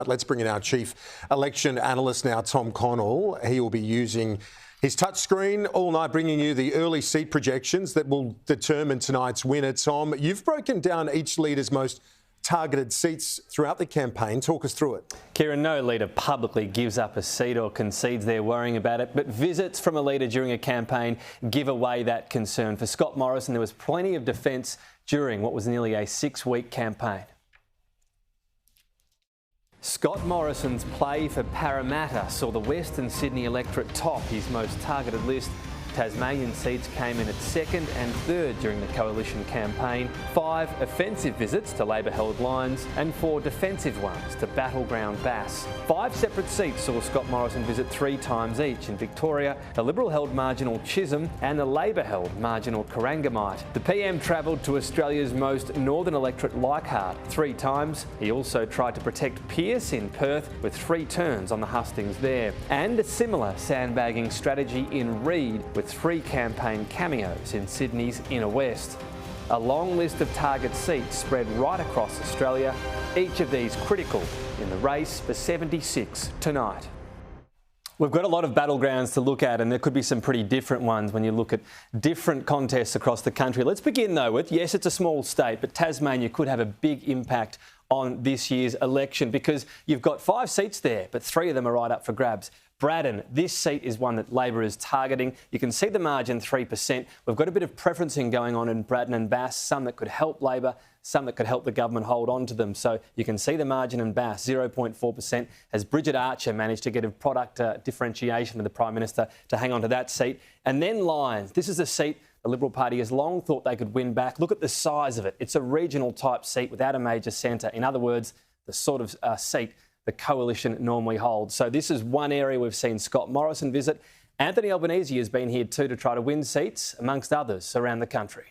Let's bring in our chief election analyst now, Connell. He will be using his touchscreen all night, bringing you the early seat projections that will determine tonight's winner. Tom, you've broken down each leader's most targeted seats throughout the campaign. Talk us through it. Kieran, no leader publicly gives up a seat or concedes they're worrying about it, but visits from a leader during a campaign give away that concern. For Scott Morrison, there was plenty of defence during what was nearly a 6-week campaign. Scott Morrison's play for Parramatta saw the Western Sydney electorate top his most targeted list. Tasmanian seats came in at second and third during the coalition campaign. 5 offensive visits to Labor-held lines and 4 defensive ones to battleground Bass. 5 separate seats saw Scott Morrison visit 3 times each: in Victoria, the Liberal-held marginal Chisholm and the Labor-held marginal Corangamite. The PM travelled to Australia's most northern electorate, Leichhardt, 3 times. He also tried to protect Pearce in Perth with 3 turns on the hustings there. And a similar sandbagging strategy in Reid, with 3 campaign cameos in Sydney's inner west. A long list of target seats spread right across Australia, each of these critical in the race for 76 tonight. We've got a lot of battlegrounds to look at, and there could be some pretty different ones when you look at different contests across the country. Let's begin though with, yes, it's a small state, but Tasmania could have a big impact on this year's election because you've got 5 seats there, but 3 of them are right up for grabs. Braddon, this seat is one that Labor is targeting. You can see the margin, 3%. We've got a bit of preferencing going on in Braddon and Bass, some that could help Labor, some that could help the government hold on to them. So you can see the margin in Bass, 0.4%, as Bridget Archer managed to get a product differentiation to the Prime Minister to hang on to that seat. And then Lyons, this is a seat the Liberal Party has long thought they could win back. Look at the size of it. It's a regional type seat without a major centre. In other words, the sort of seat the coalition normally holds. So this is one area we've seen Scott Morrison visit. Anthony Albanese has been here too to try to win seats, amongst others, around the country.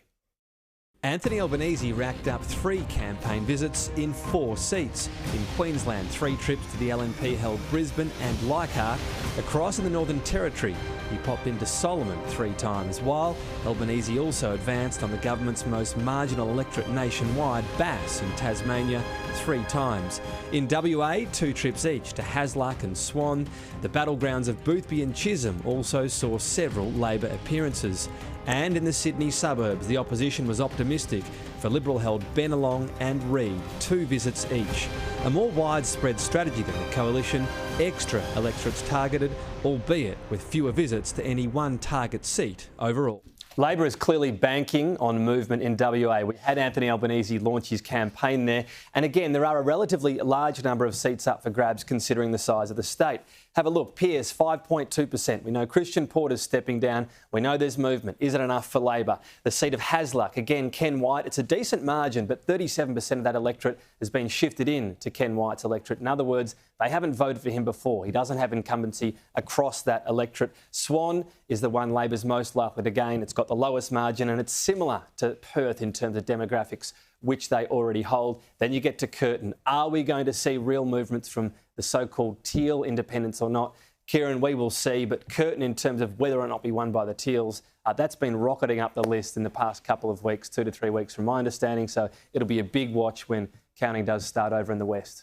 Anthony Albanese racked up 3 campaign visits in 4 seats. In Queensland, 3 trips to the LNP held Brisbane and Leichhardt. Across in the Northern Territory, he popped into Solomon 3 times, while Albanese also advanced on the government's most marginal electorate nationwide, Bass in Tasmania, 3 times. In WA, 2 trips each to Hasluck and Swan. The battlegrounds of Boothby and Chisholm also saw several Labor appearances. And in the Sydney suburbs, the opposition was optimistic for Liberal-held Bennelong and Reid, 2 visits each. A more widespread strategy than the coalition, extra electorates targeted, albeit with fewer visits to any one target seat overall. Labor is clearly banking on movement in WA. We had Anthony Albanese launch his campaign there. And again, there are a relatively large number of seats up for grabs considering the size of the state. Have a look. Pearce, 5.2%. We know Christian Porter's stepping down. We know there's movement. Is it enough for Labor? The seat of Hasluck, again, Ken White. It's a decent margin, but 37% of that electorate has been shifted in to Ken White's electorate. In other words, they haven't voted for him before. He doesn't have incumbency across that electorate. Swan is the one Labor's most likely to gain. It's got the lowest margin, and it's similar to Perth in terms of demographics, which they already hold. Then you get to Curtin. Are we going to see real movements from the so-called teal independents or not? Kieran, we will see, but Curtin, in terms of whether or not be won by the teals, that's been rocketing up the list in the past couple of weeks, 2 to 3 weeks from my understanding, so it'll be a big watch when counting does start over in the west.